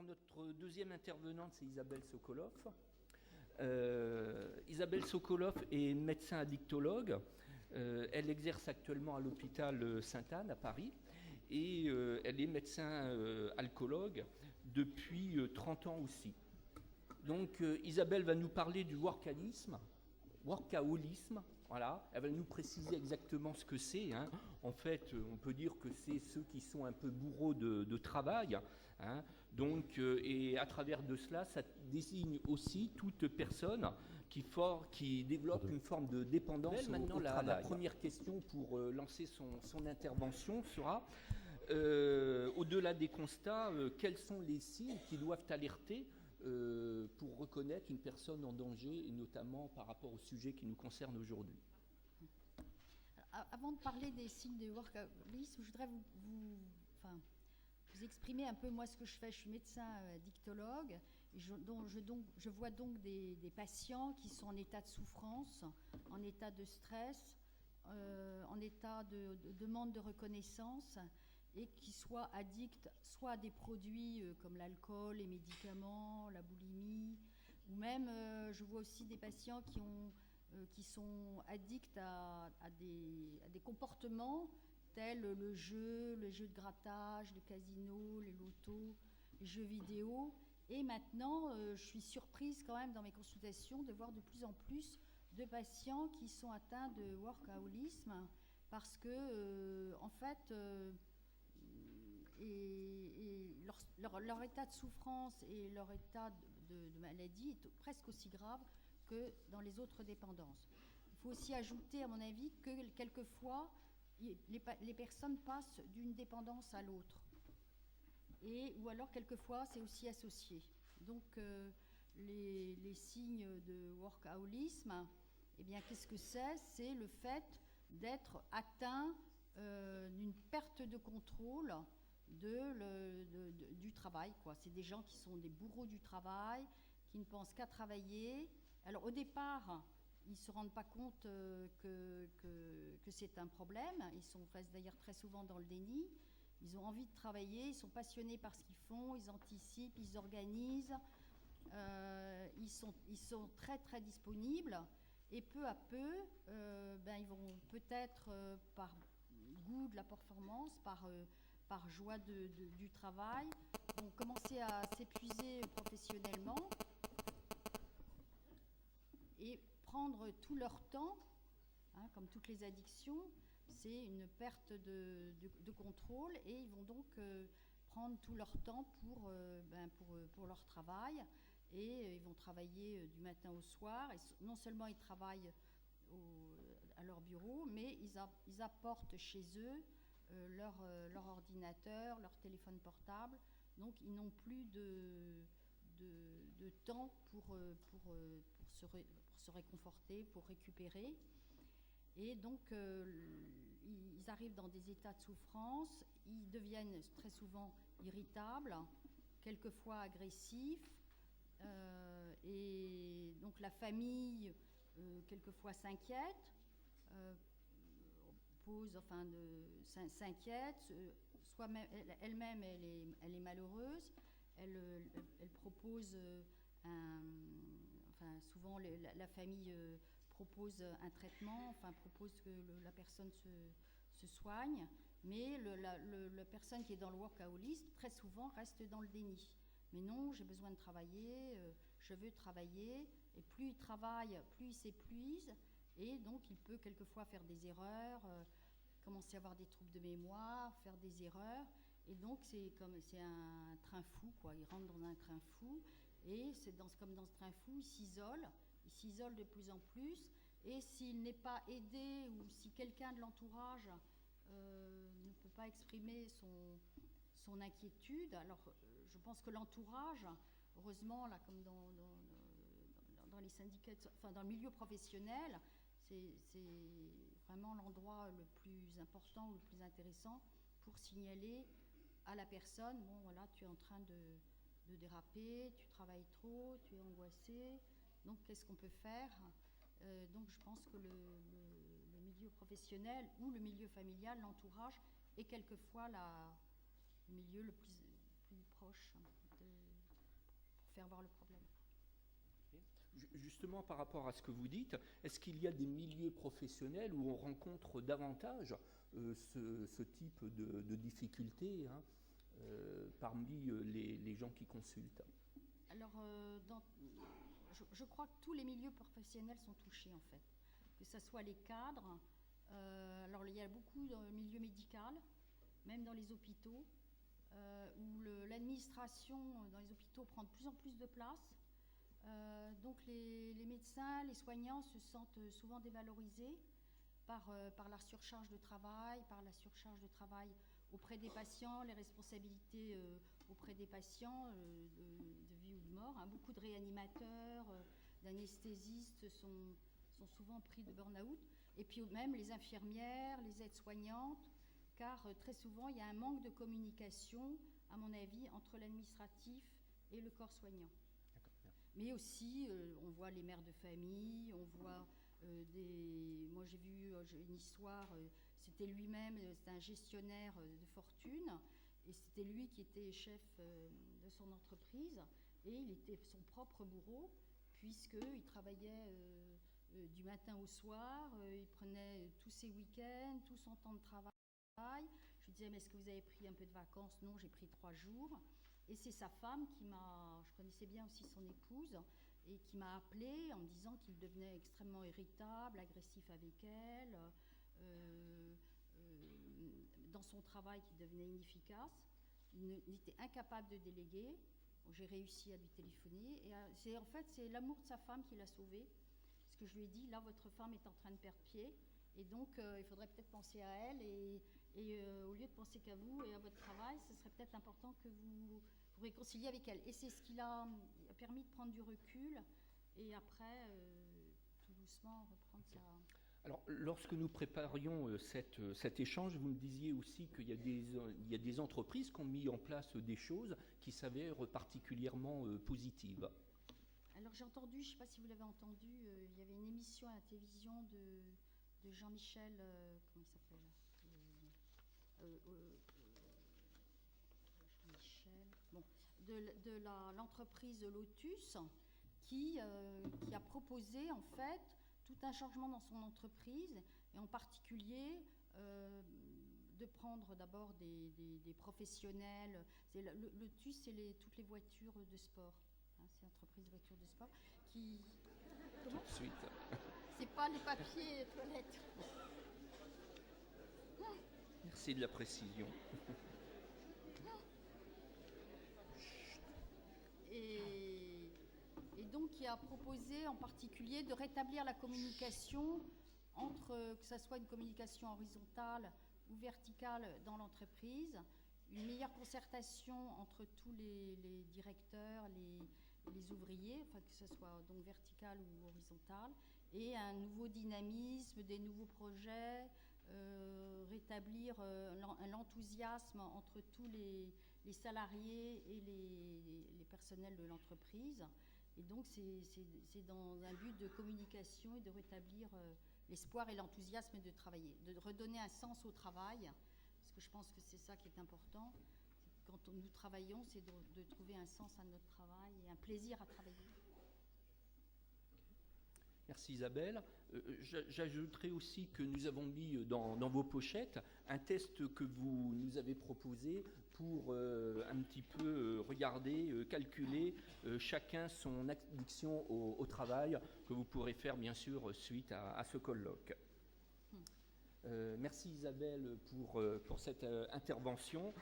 notre deuxième intervenante, c'est Isabelle Sokolov. Isabelle Sokolov est médecin addictologue. Elle exerce actuellement à l'hôpital Sainte-Anne à Paris et elle est médecin alcoologue depuis 30 ans aussi. Donc Isabelle va nous parler du workaholisme, voilà. Elle va nous préciser exactement ce que c'est. Hein. En fait, on peut dire que c'est ceux qui sont un peu bourreaux de travail. Hein. Donc, et à travers de cela, ça désigne aussi toute personne qui développe une forme de dépendance au travail. La première question pour lancer son intervention sera, au-delà des constats, quels sont les signes qui doivent alerter pour reconnaître une personne en danger, et notamment par rapport au sujet qui nous concerne aujourd'hui. Avant de parler des signes de workaholisme, je voudrais vous exprimer un peu moi ce que je fais. Je suis médecin addictologue et je vois donc des patients qui sont en état de souffrance, en état de stress, en état de demande de reconnaissance, et qui soient addicts soit à des produits comme l'alcool, les médicaments, la boulimie, ou même je vois aussi des patients qui sont addicts à des comportements tels le jeu de grattage, le casino, les lotos, les jeux vidéo. Et maintenant, je suis surprise quand même dans mes consultations de voir de plus en plus de patients qui sont atteints de workaholisme parce que, en fait, leur état de souffrance et leur état de maladie est presque aussi grave que dans les autres dépendances. Il faut aussi ajouter, à mon avis, que quelquefois, les personnes passent d'une dépendance à l'autre. Ou alors, quelquefois, c'est aussi associé. Donc, les signes de workaholisme, eh bien, qu'est-ce que c'est ? C'est le fait d'être atteint d'une perte de contrôle du travail, quoi. C'est des gens qui sont des bourreaux du travail, qui ne pensent qu'à travailler. Alors au départ, ils ne se rendent pas compte que c'est un problème. Ils restent d'ailleurs très souvent dans le déni. Ils ont envie de travailler, ils sont passionnés par ce qu'ils font, ils anticipent, ils organisent, ils sont très très disponibles. Et peu à peu, ils vont peut-être par goût de la performance, par joie du travail, vont commencer à s'épuiser professionnellement et prendre tout leur temps, hein, comme toutes les addictions, c'est une perte de contrôle, et ils vont donc prendre tout leur temps pour leur travail, et ils vont travailler du matin au soir, et non seulement ils travaillent à leur bureau, mais ils apportent chez eux leur ordinateur, leur téléphone portable, donc ils n'ont plus de temps pour se réconforter, pour récupérer. Et donc, ils arrivent dans des états de souffrance, ils deviennent très souvent irritables, quelquefois agressifs, et donc la famille, quelquefois s'inquiète, s'inquiète, soit elle-même elle est malheureuse, elle propose souvent la famille propose un traitement, propose que la personne se soigne, mais la personne qui est dans le workaholisme, très souvent, reste dans le déni. Mais non, j'ai besoin de travailler, je veux travailler, et plus il travaille, plus il s'épuise, et donc il peut quelquefois faire des erreurs, commencer à avoir des troubles de mémoire, faire des erreurs, et donc c'est un train fou, quoi. Il rentre dans un train fou, et comme dans ce train fou, il s'isole de plus en plus, et s'il n'est pas aidé, ou si quelqu'un de l'entourage ne peut pas exprimer son inquiétude, alors je pense que l'entourage, heureusement, là, comme dans les syndicats, dans le milieu professionnel, c'est vraiment l'endroit le plus important ou le plus intéressant pour signaler à la personne, bon voilà, tu es en train de déraper, tu travailles trop, tu es angoissé, donc qu'est-ce qu'on peut faire ? Donc je pense que le milieu professionnel ou le milieu familial, l'entourage, est quelquefois le milieu le plus proche faire voir le problème. Justement, par rapport à ce que vous dites, est-ce qu'il y a des milieux professionnels où on rencontre davantage ce type de difficultés, hein, parmi les gens qui consultent? Alors, je crois que tous les milieux professionnels sont touchés, en fait. Que ce soit les cadres, alors il y a beaucoup dans le milieu médical, même dans les hôpitaux, où l'administration dans les hôpitaux prend de plus en plus de place. Donc les médecins, les soignants se sentent souvent dévalorisés par la surcharge de travail, auprès des patients, les responsabilités auprès des patients de vie ou de mort. Hein. Beaucoup de réanimateurs, d'anesthésistes sont souvent pris de burn-out. Et puis même les infirmières, les aides-soignantes, car très souvent il y a un manque de communication, à mon avis, entre l'administratif et le corps soignant. Mais aussi, on voit les mères de famille, on voit Moi, j'ai vu une histoire, c'était lui-même, c'était un gestionnaire de fortune, et c'était lui qui était chef de son entreprise, et il était son propre bourreau, puisqu'il travaillait du matin au soir, il prenait tous ses week-ends, tout son temps de travail. Je lui disais, mais est-ce que vous avez pris un peu de vacances? Non, j'ai pris 3 jours. Et c'est sa femme je connaissais bien aussi son épouse, et qui m'a appelée en me disant qu'il devenait extrêmement irritable, agressif avec elle, dans son travail qui devenait inefficace. Il était incapable de déléguer. J'ai réussi à lui téléphoner. Et en fait, c'est l'amour de sa femme qui l'a sauvé. Parce que je lui ai dit, là, votre femme est en train de perdre pied. Et donc, il faudrait peut-être penser à elle. Et au lieu de penser qu'à vous et à votre travail, ce serait peut-être important que vous réconciliez avec elle. Et c'est ce qui l'a permis de prendre du recul et après, tout doucement, reprendre sa... Alors, lorsque nous préparions cet échange, vous me disiez aussi qu'il y a des entreprises qui ont mis en place des choses qui s'avèrent particulièrement positives. Alors, j'ai entendu, je ne sais pas si vous l'avez entendu, il y avait une émission à la télévision de Jean-Michel, comment il s'appelle de l'entreprise Lotus qui a proposé en fait tout un changement dans son entreprise et en particulier de prendre d'abord des professionnels. Lotus, c'est toutes les voitures de sport. Hein, c'est l'entreprise de voitures de sport qui... Comment ? Tout de suite. C'est pas les papiers toilettes. Merci de la précision. Et donc, il a proposé en particulier de rétablir la communication entre, que ce soit une communication horizontale ou verticale dans l'entreprise, une meilleure concertation entre tous les directeurs, les ouvriers, enfin que ce soit donc vertical ou horizontal, et un nouveau dynamisme, des nouveaux projets, rétablir l'enthousiasme entre tous les salariés et les personnels de l'entreprise. Et donc c'est dans un but de communication et de rétablir l'espoir et l'enthousiasme de travailler, de redonner un sens au travail, parce que je pense que c'est ça qui est important. Quand nous travaillons, c'est de trouver un sens à notre travail et un plaisir à travailler. Merci Isabelle. J'ajouterai aussi que nous avons mis dans vos pochettes un test que vous nous avez proposé pour un petit peu regarder, calculer chacun son addiction au travail, que vous pourrez faire bien sûr suite à ce colloque. Merci Isabelle pour cette intervention.